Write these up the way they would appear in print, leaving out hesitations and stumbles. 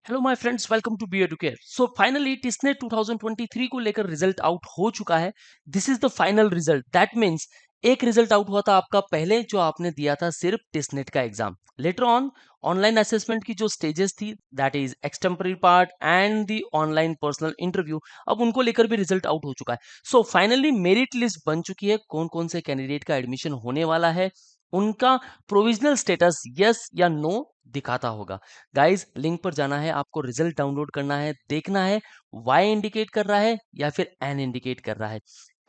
Hello my friends, welcome to B educare. So finally TISSNET 2023 को लेकर result out हो चुका है। This is the final result. That means एक result out हुआ था आपका पहले, जो आपने दिया था सिर्फ टिस्नेट का exam. Later on online assessment की जो स्टेजेस थी, that is extemporary part and the online personal interview, अब उनको लेकर भी रिजल्ट आउट हो चुका है। सो फाइनली मेरिट लिस्ट बन चुकी है। कौन कौन से कैंडिडेट का एडमिशन होने वाला है, उनका प्रोविजनल स्टेटस यस या नो दिखाता होगा। गाइस, लिंक पर जाना है, आपको रिजल्ट डाउनलोड करना है, देखना है वाई इंडिकेट कर रहा है या फिर एन इंडिकेट कर रहा है।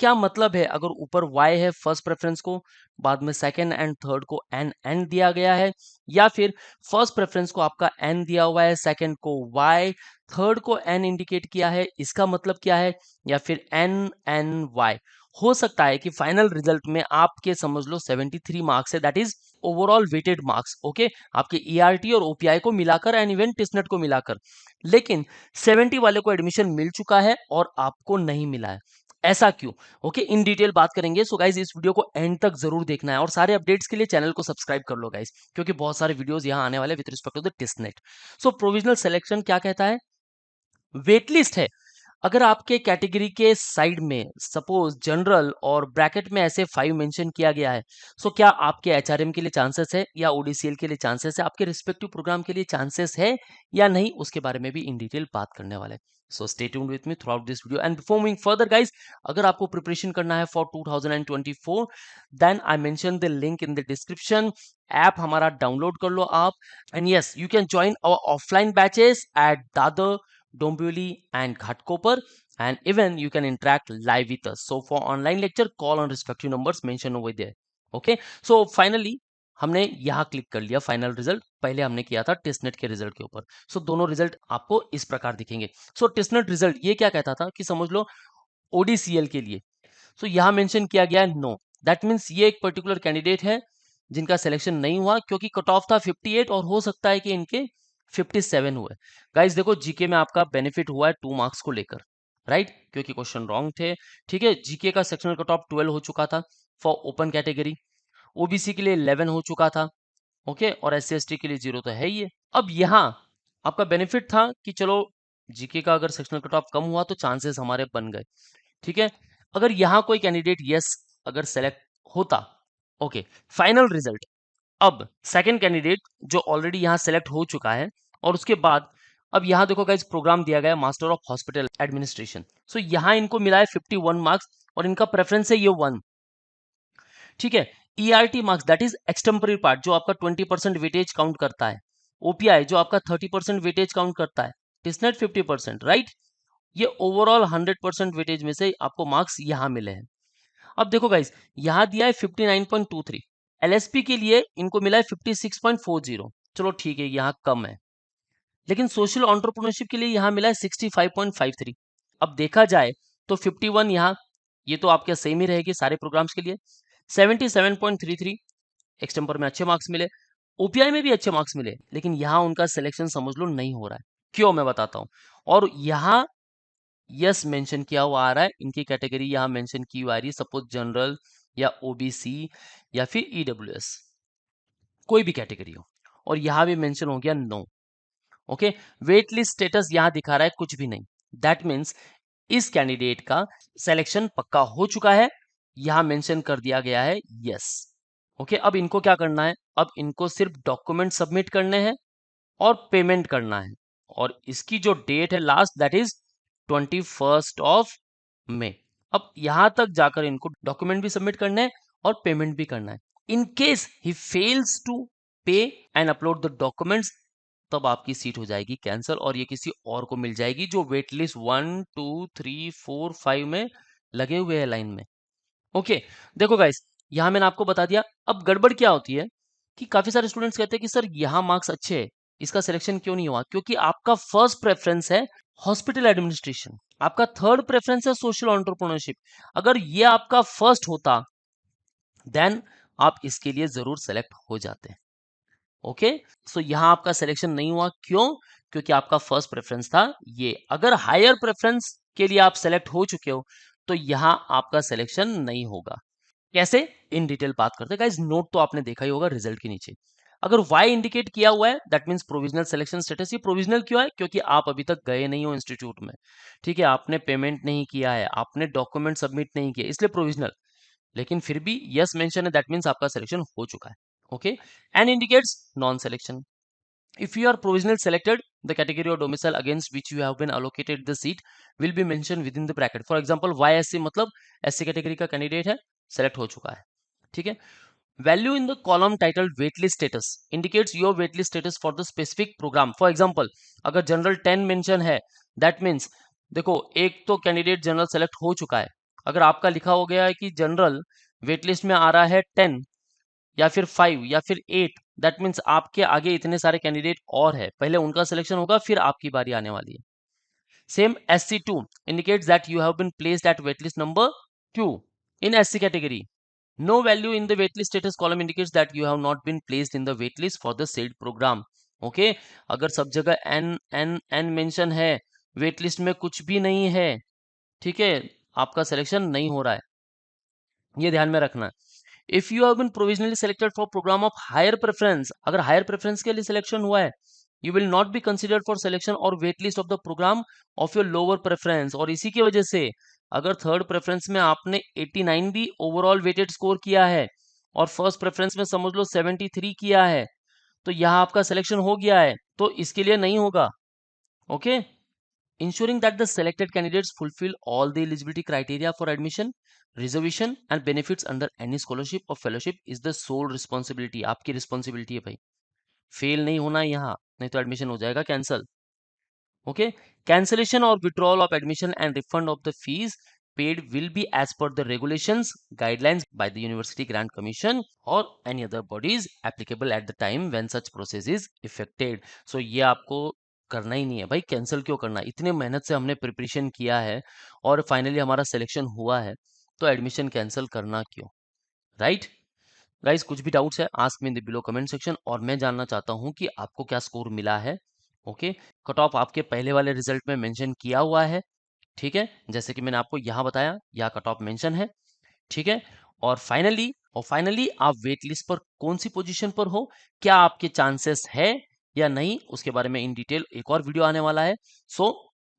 क्या मतलब है, अगर ऊपर वाई है फर्स्ट प्रेफरेंस को, बाद में सेकंड एंड थर्ड को एन एन दिया गया है, या फिर फर्स्ट प्रेफरेंस को आपका एन दिया हुआ है, सेकंड को वाई, थर्ड को एन इंडिकेट किया है, इसका मतलब क्या है, या फिर एन एन वाई। हो सकता है कि फाइनल रिजल्ट में आपके समझ लो 73 मार्क्स है, that is overall weighted marks, okay, आपके ईआरटी और ओपीआई को मिलाकर एंड इवन टिस्नेट को मिलाकर। लेकिन 70 वाले को एडमिशन मिल चुका है और आपको नहीं मिला है। ऐसा क्यों? ओके, इन डिटेल बात करेंगे। सो गाइज, इस वीडियो को एंड तक जरूर देखना है और सारे अपडेट्स के लिए चैनल को सब्सक्राइब कर लो गाइज, क्योंकि बहुत सारे वीडियोस यहां आने वाले with respect to the TISSNET. So provisional selection क्या कहता है? वेट लिस्ट है। अगर आपके कैटेगरी के साइड में सपोज जनरल और ब्रैकेट में ऐसे 5 मेंशन किया गया है, सो क्या आपके एचआरएम के लिए चांसेस है या ओडीसीएल के लिए चांसेस है, आपके रिस्पेक्टिव प्रोग्राम के लिए चांसेस है या नहीं, उसके बारे में भी इन डिटेल बात करने वाले हैं। So stay tuned with me throughout this video and before moving further guys, अगर आपको प्रिपरेशन करना है for 2024, then I mention the link in the description. App हमारा डाउनलोड कर लो आप, and yes, you can join our offline batches at Dadar, Dombivli and Ghatkopar, and even you can interact live with us. So for online lecture, call on respective numbers mentioned over there. Okay, so finally हमने यहाँ click कर लिया final result. पहले हमने किया था testnet के result के ऊपर। सो दोनों रिजल्ट आपको इस प्रकार दिखेंगे। सो टेस्टनेट रिजल्ट ये क्या कहता था कि समझ लो ओडीसीएल के लिए, सो यहाँ मेंशन किया गया है नो। दैट मीन्स ये एक पर्टिकुलर कैंडिडेट है जिनका सिलेक्शन नहीं हुआ, क्योंकि कट ऑफ था 58 और हो सकता है कि इनके 57 हुए। गाइस देखो, जीके में आपका बेनिफिट हुआ है 2 मार्क्स को लेकर, राइट, क्योंकि क्वेश्चन रॉन्ग थे। ठीक है, जीके का सेक्शनल कट ऑफ 12 हो चुका था फॉर ओपन कैटेगरी, ओबीसी के लिए 11 हो चुका था, ओके, और एस सी के लिए 0 तो है ही है। अब यहाँ आपका बेनिफिट था कि चलो जीके का अगर सेक्शनल कट ऑफ कम हुआ तो चांसेस हमारे बन गए। ठीक है, अगर यहाँ कोई कैंडिडेट यस अगर सेलेक्ट होता, ओके, फाइनल रिजल्ट। अब सेकंड कैंडिडेट जो ऑलरेडी यहाँ सेलेक्ट हो चुका है, और उसके बाद अब यहाँ देखो गाइस, प्रोग्राम दिया गया है मास्टर ऑफ हॉस्पिटल एडमिनिस्ट्रेशन। सो यहाँ इनको मिला है 51 मार्क्स और इनका प्रेफरेंस है ये 1। ठीक है, ERT marks that is extemporary part, जो आपका 20% वेटेज काउंट करता है, ओपीआई जो आपका 30% वेटेज काउंट करता है, टिस्नेट 50%, राइट। ये ओवरऑल 100% वेटेज में से आपको मार्क्स यहाँ मिले हैं। अब देखो गाइस, यहाँ दिया है 59.23, एलएसपी के लिए इनको मिला है 56.40। चलो ठीक है, यहाँ कम है, लेकिन सोशल एंटरप्रेन्योरशिप के लिए यहाँ मिला है 65.53। अब देखा जाए तो 51 यहाँ, ये तो आपके सेम ही रहेगी सारे प्रोग्राम्स के लिए। 77.33 एक्सटेम्पर में अच्छे मार्क्स मिले, ओपीआई में भी अच्छे मार्क्स मिले, लेकिन यहाँ उनका सिलेक्शन समझ लो नहीं हो रहा है। क्यों, मैं बताता हूँ। और यहाँ यस मेंशन किया हुआ आ रहा है, इनकी कैटेगरी यहाँ मेंशन की हुई आ रही है, सपोज जनरल या ओबीसी या फिर ईडब्ल्यूएस, कोई भी कैटेगरी हो, और यहाँ भी मेंशन हो गया नो। ओके, वेट लिस्ट स्टेटस यहाँ दिखा रहा है कुछ भी नहीं। दैट मीन्स इस कैंडिडेट का सिलेक्शन पक्का हो चुका है, यहाँ मेंशन कर दिया गया है यस। ओके, अब इनको क्या करना है, अब इनको सिर्फ डॉक्यूमेंट सबमिट करने हैं और पेमेंट करना है, और इसकी जो डेट है लास्ट, दैट इज 21 अब यहां तक जाकर इनको डॉक्यूमेंट भी सबमिट करना है और पेमेंट भी करना है। In case he fails to pay and upload the documents, तब आपकी सीट हो जाएगी कैंसिल और ये किसी और को मिल जाएगी जो वेट लिस्ट 1 2 3 4 5 में लगे हुए हैं लाइन में। ओके, देखो गाइस, यहां मैंने आपको बता दिया। अब गड़बड़ क्या होती है कि काफी सारे स्टूडेंट्स कहते हैं कि सर यहाँ मार्क्स अच्छे हैं, इसका सिलेक्शन क्यों नहीं हुआ? क्योंकि आपका फर्स्ट प्रेफरेंस है हॉस्पिटल एडमिनिस्ट्रेशन, आपका थर्ड प्रेफरेंस है सोशल एंटरप्रेन्योरशिप। अगर ये आपका फर्स्ट होता, देन आप इसके लिए जरूर सेलेक्ट हो जाते हैं। ओके, सो यहां आपका सिलेक्शन नहीं हुआ, क्यों? क्योंकि आपका फर्स्ट प्रेफरेंस था ये। अगर हायर प्रेफरेंस के लिए आप सेलेक्ट हो चुके हो तो यहां आपका सिलेक्शन नहीं होगा। कैसे, इन डिटेल बात करते हैं गाइस। नोट तो आपने देखा ही होगा रिजल्ट के नीचे। अगर वाई इंडिकेट किया हुआ है that means provisional selection status. ये प्रोविजनल क्यों है? क्योंकि आप अभी तक गए नहीं हो इंस्टीट्यूट में, ठीक है, आपने पेमेंट नहीं किया है, आपने डॉक्यूमेंट सबमिट नहीं किया, इसलिए प्रोविजनल। लेकिन फिर भी यस मेंशन है दैट मीन्स आपका सिलेक्शन हो चुका है। Okay, and indicates non selection. If you are provisionally selected, the category or domicile against which you have been allocated the seat will be mentioned within the bracket. For example, YSC मतलब SC category का candidate है, select हो चुका है, ठीक है। Value in the column titled waitlist status indicates your waitlist status for the specific program. For example, अगर general 10 mention है, that means देखो एक तो कैंडिडेट जनरल सेलेक्ट हो चुका है, अगर आपका लिखा हो गया है कि जनरल वेटलिस्ट में आ रहा है 10 या फिर 5 या फिर 8, दैट मीन्स आपके आगे इतने सारे कैंडिडेट और है, पहले उनका सिलेक्शन होगा फिर आपकी बारी आने वाली है। Same SC2 indicates that you have been placed at waitlist number 2 in SC category. No value in the waitlist status column indicates that you have not been placed in the waitlist for the said program. Okay, अगर सब जगह n n n mention है, waitlist में कुछ भी नहीं है, ठीक है, आपका सिलेक्शन नहीं हो रहा है, ये ध्यान में रखना। If you have been provisionally selected for programme of higher preference, अगर हायर प्रेफरेंस के लिए सिलेक्शन हुआ है, you will not be considered for selection or waitlist of the programme of your lower preference. और इसी की वजह से अगर थर्ड प्रेफरेंस में आपने 89 भी ओवरऑल वेटेड स्कोर किया है और फर्स्ट प्रेफरेंस में समझ लो 73 किया है, तो यहाँ आपका सिलेक्शन हो गया है, तो इसके लिए नहीं होगा। Okay, ensuring that the selected candidates fulfill all the eligibility criteria for admission, reservation and benefits under any scholarship or fellowship is the sole responsibility, आपकी responsibility है भाई, फेल नहीं होना है यहाँ, नहीं तो एडमिशन हो जाएगा cancel. Okay, cancellation or withdrawal of admission and refund of the fees paid will be as per the regulations guidelines by the university grant commission or any other bodies applicable at the time when such process is effected. So ये आपको करना ही नहीं है भाई, cancel क्यों करना है? इतने मेहनत से हमने प्रिपरेशन किया है और फाइनली हमारा सिलेक्शन हुआ है, तो एडमिशन कैंसिल करना क्यों? राइट गाइस, कुछ भी डाउट्स है ask me in the below comment section, और मैं जानना चाहता हूँ कि आपको क्या स्कोर मिला है। ओके, कट ऑफ आपके पहले वाले रिजल्ट में मेंशन किया हुआ है, ठीक है, जैसे कि मैंने आपको यहाँ बताया, यहाँ कट ऑफ मेंशन है, ठीक है। और फाइनली आप वेट लिस्ट पर कौन सी पोजीशन पर हो, क्या आपके चांसेस है या नहीं, उसके बारे में इन डिटेल एक और वीडियो आने वाला है। So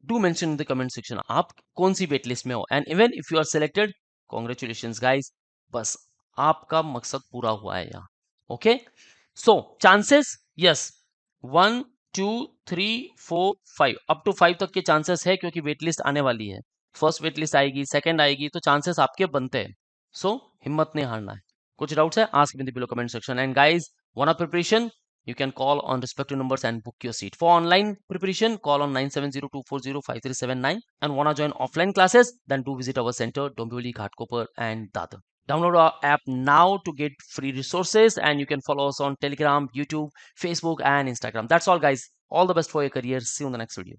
do mention in the comment section आप कौन सी वेट लिस्ट में हो, and even if you are selected, congratulations guys, बस आपका मकसद पूरा हुआ है यहाँ। Okay, so chances, yes, 1 2 3 4 5, up to 5 तक के चांसेस है, क्योंकि वेट लिस्ट आने वाली है, फर्स्ट वेट लिस्ट आएगी, सेकंड आएगी, तो चांसेस आपके बनते हैं। सो हिम्मत नहीं हारना है। कुछ डाउट्स है ask in the below comment section, and guys want preparation, you can call on respective numbers and book your seat. For online preparation, call on 9702405379, and wanna join offline classes, then do visit our center, Dombivli, Ghatkopar and Dadar. Download our app now to get free resources, and you can follow us on Telegram, YouTube, Facebook and Instagram. That's all guys. All the best for your career. See you in the next video.